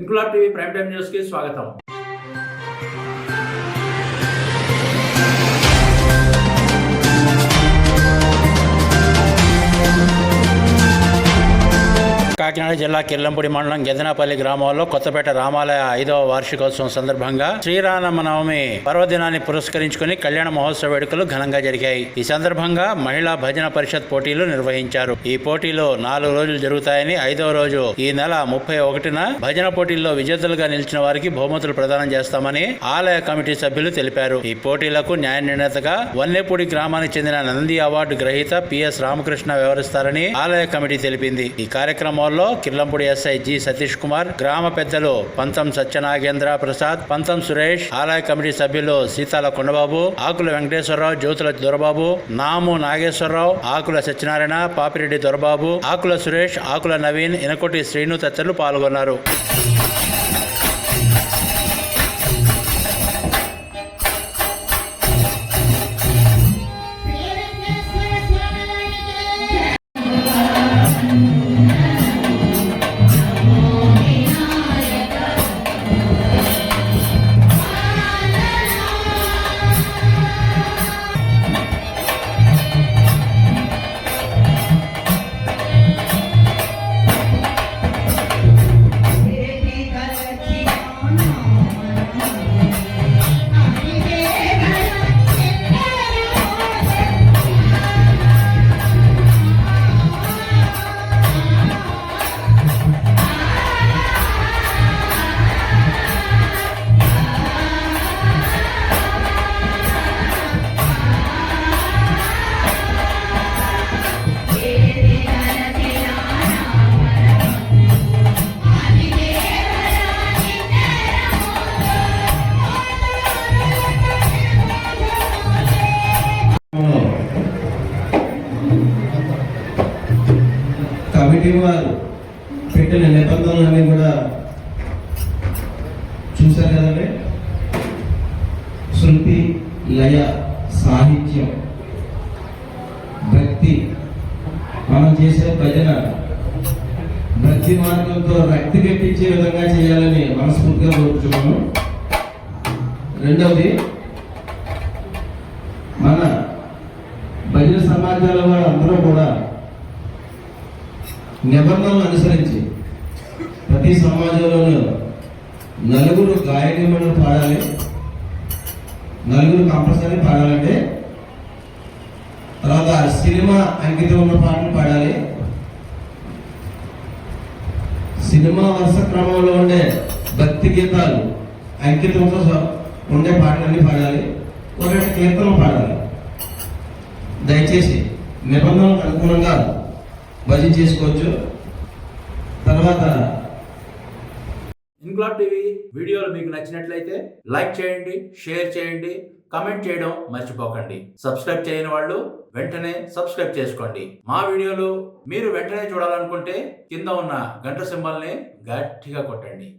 Inquilab TV prime time news కి స్వాగతం. కాకినాడ జిల్లా కిర్లంపూడి మండలం గెదనపల్లి గ్రామంలో కొత్తపేట రామాలయ 5వ వార్షికోత్సవం సందర్భంగా శ్రీరామనవమి పర్వదినాన్ని పురస్కరించుకుని కళ్యాణ మహోత్సవ వేడుకలు ఘనంగా జరిగాయి. ఈ సందర్భంగా మహిళా భజన పరిషత్ పోటీలు నిర్వహించారు. ఈ పోటీలు 4 రోజులు జరుగుతాయని 5వ రోజు ఈ నెల 31న భజన పోటీల్లో విజేతలుగా నిలిచిన వారికి బహుమతులు ప్రదానం చేస్తామని ఆలయ కమిటీ సభ్యులు తెలిపారు. ఈ పోటీలకు న్యాయ నిర్ణేతగా వన్నెపూడి గ్రామానికి చెందిన నంది అవార్డు గ్రహీత పిఎస్ రామకృష్ణ వ్యవహరిస్తారని ఆలయ కమిటీ తెలిపింది. ఈ కార్యక్రమంలో కిర్లంపూడి ఎస్ఐ జి సతీష్ కుమార్, గ్రామ పెద్దలు పంతం సత్యనాగేంద్ర ప్రసాద్, పంతం సురేష్, ఆలయ కమిటీ సభ్యులు సీతాల కొండబాబు, ఆకుల వెంకటేశ్వరరావు, జ్యోతుల దొరబాబు, నాము నాగేశ్వరరావు, ఆకుల సత్యనారాయణ, పాపిరెడ్డి దొరబాబు, ఆకుల సురేష్, ఆకుల నవీన్, ఇనకోటి శ్రీను తదితరులు పాల్గొన్నారు. కమిటీ వారు పెట్టిన నిబంధనలన్నీ కూడా చూశారు కదండి. శృతి, లయ, సాహిత్యం, భక్తి, మనం చేసే భజన భక్తి మార్గంతో రక్తి కట్టించే విధంగా చేయాలని మనస్ఫూర్తిగా కోరుతున్నాము. రెండవది, మన భజన సమాజాల వారు అందరూ కూడా నిబంధనలు అనుసరించి ప్రతి సమాజంలోనూ 4 గాయకులను పాడాలి. 4 కంపల్సరీ పాడాలంటే తర్వాత సినిమా అంకితం ఉన్న పాటలు పాడాలి. సినిమా వరుస క్రమంలో ఉండే భక్తి గీతాలు అంకితంతో ఉండే పాటలన్నీ పాడాలి. ఒక కీర్తనలు పాడాలి. దయచేసి నిబంధనలకు అనుగుణంగా భజన చేసుకోవచ్చు. తర్వాత ఇంక్లాబ్ టీవీ వీడియోలు మీకు నచ్చినట్లయితే లైక్ చేయండి, షేర్ చేయండి, కమెంట్ చేయడం మర్చిపోకండి. సబ్స్క్రైబ్ చేయని వాళ్ళు వెంటనే సబ్స్క్రైబ్ చేసుకోండి. మా వీడియోలు మీరు వెంటనే చూడాలనుకుంటే కింద ఉన్న గంట సింబల్ని గట్టిగా కొట్టండి.